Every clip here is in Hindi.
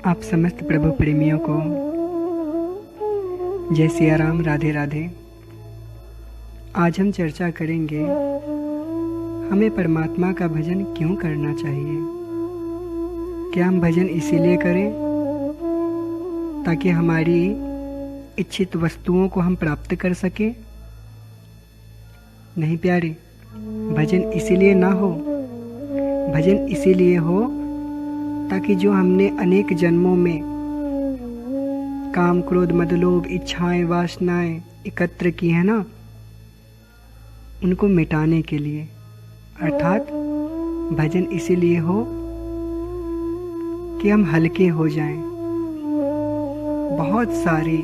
आप समस्त प्रभु प्रेमियों को जय सिया राम, राधे राधे। आज हम चर्चा करेंगे हमें परमात्मा का भजन क्यों करना चाहिए। क्या हम भजन इसीलिए करें ताकि हमारी इच्छित वस्तुओं को हम प्राप्त कर सकें? नहीं प्यारे, भजन इसीलिए ना हो। भजन इसीलिए हो ताकि जो हमने अनेक जन्मों में काम, क्रोध, मद, लोभ, इच्छाएं, वासनाएं एकत्र की है ना, उनको मिटाने के लिए। अर्थात भजन इसीलिए हो कि हम हल्के हो जाएं। बहुत सारी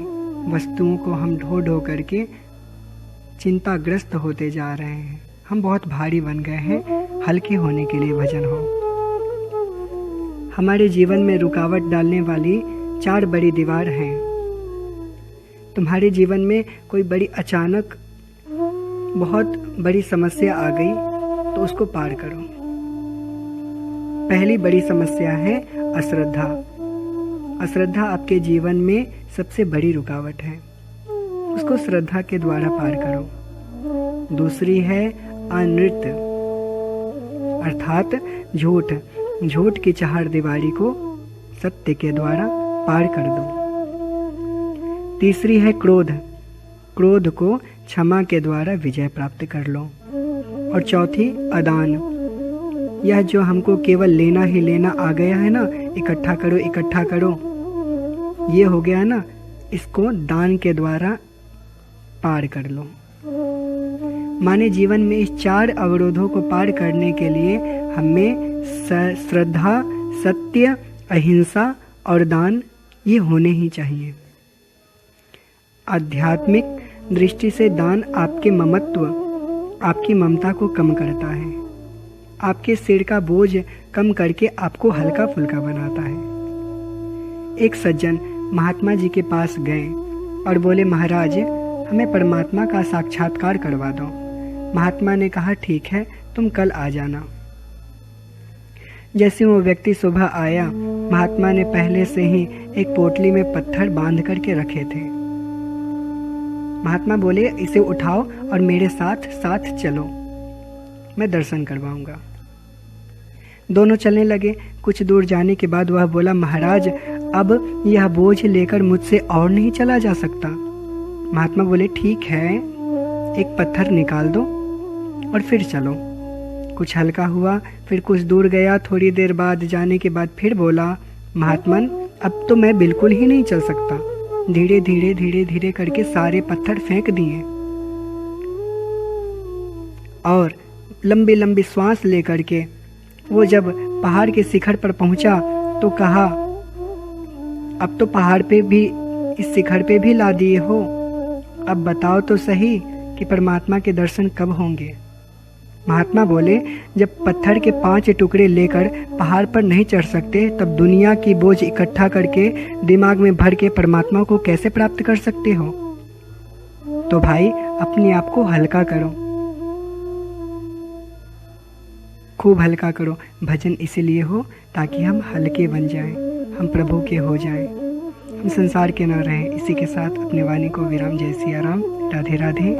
वस्तुओं को हम ढो ढो करके चिंताग्रस्त होते जा रहे हैं। हम बहुत भारी बन गए हैं। हल्के होने के लिए भजन हो। हमारे जीवन में रुकावट डालने वाली 4 बड़ी दीवार हैं। तुम्हारे जीवन में कोई बड़ी अचानक बहुत बड़ी समस्या आ गई तो उसको पार करो। पहली बड़ी समस्या है अश्रद्धा। अश्रद्धा आपके जीवन में सबसे बड़ी रुकावट है। उसको श्रद्धा के द्वारा पार करो। दूसरी है अनृत, अर्थात झूठ। झूठ की चहारदीवारी को सत्य के द्वारा पार कर दो। तीसरी है क्रोध। क्रोध को क्षमा के द्वारा विजय प्राप्त कर लो। और चौथी अदान। यह जो हमको केवल लेना ही लेना आ गया है ना, इकट्ठा करो इकट्ठा करो, ये हो गया ना, इसको दान के द्वारा पार कर लो। माने जीवन में इस 4 अवरोधों को पार करने के लिए हमें श्रद्धा, सत्य, अहिंसा और दान ये होने ही चाहिए। आध्यात्मिक दृष्टि से दान आपके ममत्व, आपकी ममता को कम करता है। आपके सिर का बोझ कम करके आपको हल्का फुल्का बनाता है। एक सज्जन महात्मा जी के पास गए और बोले, महाराज हमें परमात्मा का साक्षात्कार करवा दो। महात्मा ने कहा, ठीक है, तुम कल आ जाना। जैसे वो व्यक्ति सुबह आया, महात्मा ने पहले से ही एक पोटली में पत्थर बांध करके रखे थे। महात्मा बोले, इसे उठाओ और मेरे साथ साथ चलो, मैं दर्शन करवाऊंगा। दोनों चलने लगे। कुछ दूर जाने के बाद वह बोला, महाराज अब यह बोझ लेकर मुझसे और नहीं चला जा सकता। महात्मा बोले, ठीक है, एक पत्थर निकाल दो और फिर चलो। कुछ हल्का हुआ, फिर कुछ दूर गया। थोड़ी देर बाद जाने के बाद फिर बोला, महात्मन अब तो मैं बिल्कुल ही नहीं चल सकता। धीरे धीरे धीरे धीरे करके सारे पत्थर फेंक दिए और लंबी लंबी श्वास लेकर के वो जब पहाड़ के शिखर पर पहुंचा तो कहा, अब तो पहाड़ पे भी, इस शिखर पे भी ला दिए हो, अब बताओ तो सही कि परमात्मा के दर्शन कब होंगे। महात्मा बोले, जब पत्थर के 5 टुकड़े लेकर पहाड़ पर नहीं चढ़ सकते, तब दुनिया की बोझ इकट्ठा करके दिमाग में भर के परमात्मा को कैसे प्राप्त कर सकते हो। तो भाई अपने आप को हल्का करो, खूब हल्का करो। भजन इसीलिए हो ताकि हम हल्के बन जाएं, हम प्रभु के हो जाएं, हम संसार के ना रहें। इसी के साथ अपने वाणी को विराम। जय सिया राम, राधे राधे।